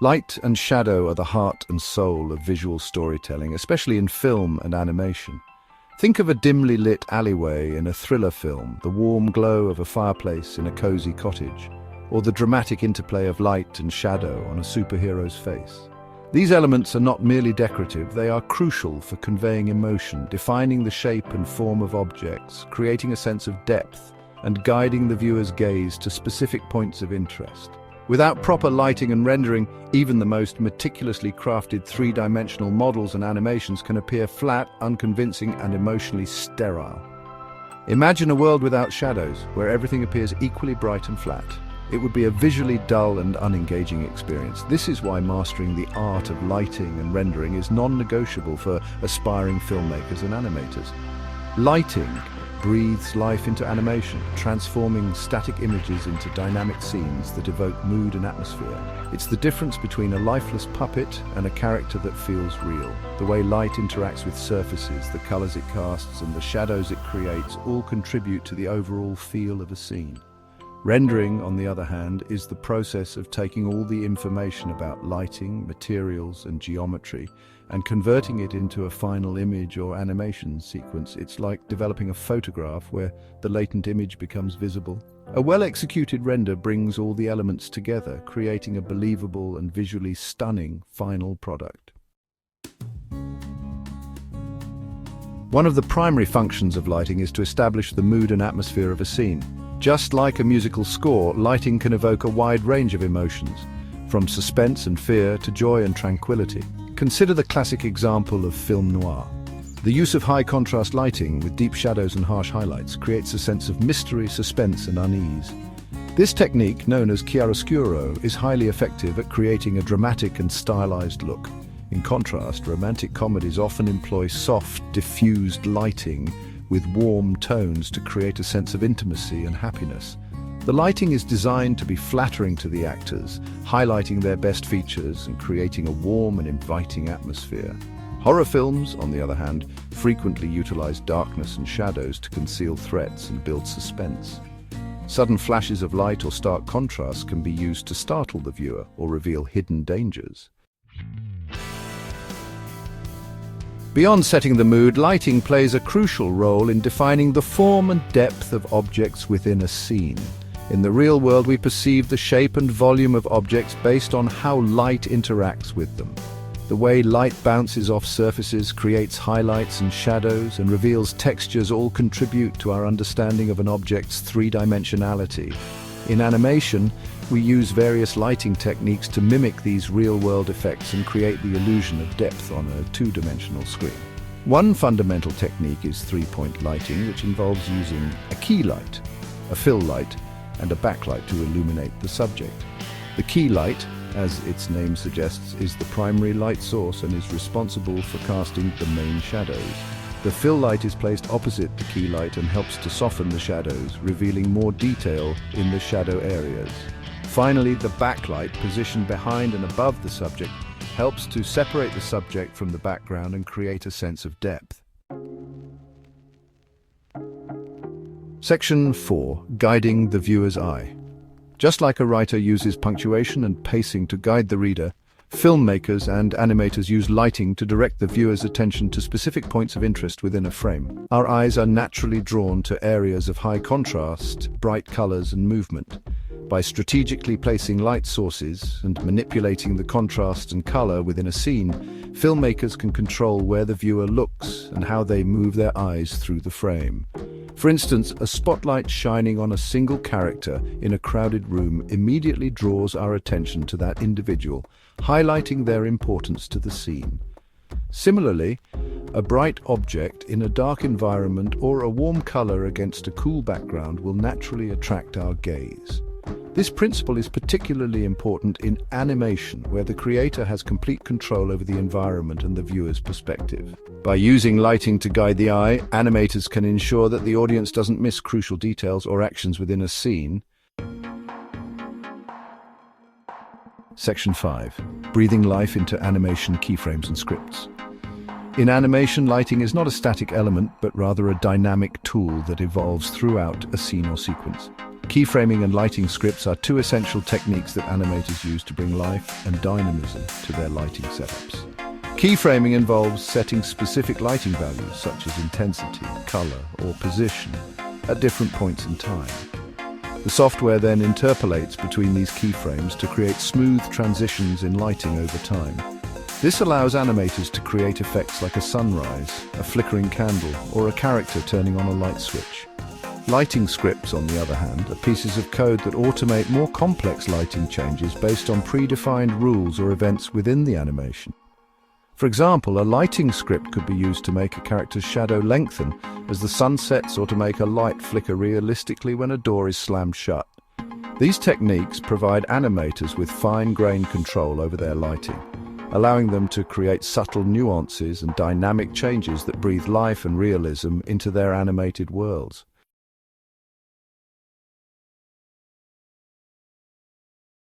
Light and shadow are the heart and soul of visual storytelling, especially in film and animation. Think of a dimly lit alleyway in a thriller film, the warm glow of a fireplace in a cozy cottage, or the dramatic interplay of light and shadow on a superhero's face. These elements are not merely decorative, they are crucial for conveying emotion, defining the shape and form of objects, creating a sense of depth, and guiding the viewer's gaze to specific points of interest. Without proper lighting and rendering, even the most meticulously crafted three-dimensional models and animations can appear flat, unconvincing, and emotionally sterile. Imagine a world without shadows, where everything appears equally bright and flat. It would be a visually dull and unengaging experience. This is why mastering the art of lighting and rendering is non-negotiable for aspiring filmmakers and animators. Lighting breathes life into animation, transforming static images into dynamic scenes that evoke mood and atmosphere. It's the difference between a lifeless puppet and a character that feels real. The way light interacts with surfaces, the colors it casts, and the shadows it creates all contribute to the overall feel of a scene. Rendering, on the other hand, is the process of taking all the information about lighting, materials, and geometry and converting it into a final image or animation sequence. It's like developing a photograph where the latent image becomes visible. A well-executed render brings all the elements together, creating a believable and visually stunning final product. One of the primary functions of lighting is to establish the mood and atmosphere of a scene. Just like a musical score, lighting can evoke a wide range of emotions, from suspense and fear to joy and tranquility. Consider the classic example of film noir. The use of high-contrast lighting with deep shadows and harsh highlights creates a sense of mystery, suspense, and unease. This technique, known as chiaroscuro, is highly effective at creating a dramatic and stylized look. In contrast, romantic comedies often employ soft, diffused lighting with warm tones to create a sense of intimacy and happiness. The lighting is designed to be flattering to the actors, highlighting their best features and creating a warm and inviting atmosphere. Horror films, on the other hand, frequently utilize darkness and shadows to conceal threats and build suspense. Sudden flashes of light or stark contrast can be used to startle the viewer or reveal hidden dangers. Beyond setting the mood, lighting plays a crucial role in defining the form and depth of objects within a scene. In the real world, we perceive the shape and volume of objects based on how light interacts with them. The way light bounces off surfaces, creates highlights and shadows, and reveals textures all contribute to our understanding of an object's three-dimensionality. In animation, we use various lighting techniques to mimic these real-world effects and create the illusion of depth on a two-dimensional screen. One fundamental technique is three-point lighting, which involves using a key light, a fill light, and a backlight to illuminate the subject. The key light, as its name suggests, is the primary light source and is responsible for casting the main shadows. The fill light is placed opposite the key light and helps to soften the shadows, revealing more detail in the shadow areas. Finally, the backlight, positioned behind and above the subject, helps to separate the subject from the background and create a sense of depth. Section 4. Guiding the viewer's eye. Just like a writer uses punctuation and pacing to guide the reader, filmmakers and animators use lighting to direct the viewer's attention to specific points of interest within a frame. Our eyes are naturally drawn to areas of high contrast, bright colors, and movement. By strategically placing light sources and manipulating the contrast and color within a scene, filmmakers can control where the viewer looks and how they move their eyes through the frame. For instance, a spotlight shining on a single character in a crowded room immediately draws our attention to that individual, highlighting their importance to the scene. Similarly, a bright object in a dark environment or a warm color against a cool background will naturally attract our gaze. This principle is particularly important in animation, where the creator has complete control over the environment and the viewer's perspective. By using lighting to guide the eye, animators can ensure that the audience doesn't miss crucial details or actions within a scene. Section 5. Breathing life into animation keyframes and scripts. In animation, lighting is not a static element, but rather a dynamic tool that evolves throughout a scene or sequence. Keyframing and lighting scripts are two essential techniques that animators use to bring life and dynamism to their lighting setups. Keyframing involves setting specific lighting values such as intensity, color, or position at different points in time. The software then interpolates between these keyframes to create smooth transitions in lighting over time. This allows animators to create effects like a sunrise, a flickering candle, or a character turning on a light switch. Lighting scripts, on the other hand, are pieces of code that automate more complex lighting changes based on predefined rules or events within the animation. For example, a lighting script could be used to make a character's shadow lengthen as the sun sets, or to make a light flicker realistically when a door is slammed shut. These techniques provide animators with fine-grained control over their lighting, allowing them to create subtle nuances and dynamic changes that breathe life and realism into their animated worlds.